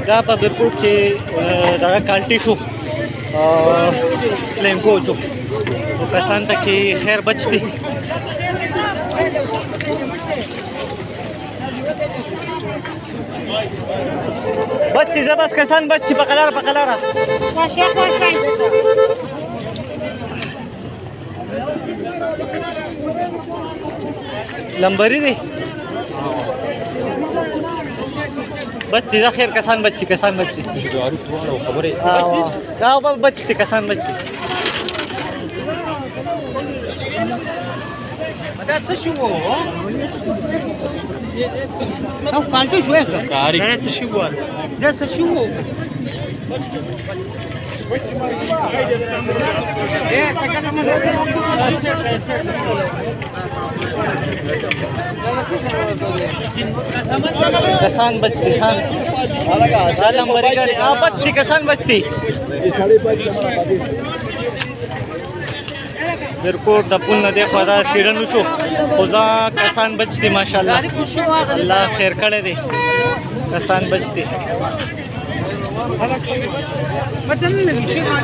دا په بیرکوټ کې دغه کالټي شو فلینکو جو کسان ته کې خیر بچ دي بچي زبس کسان بچي په قلاره لمبري دي بچي دا خیر کسان بچي خبره دا بچي کسان بچي دا څه شو نو کالټو شو کاری دا څه شو دا څه شو کسان بچتی خان سلام بریګړي بچتی کسان بچتی بیرکوټ د پون نه دی خو دا سکیډن شو خدا کسان بچتی ماشاءالله الله خیر کړی دی کسان بچتی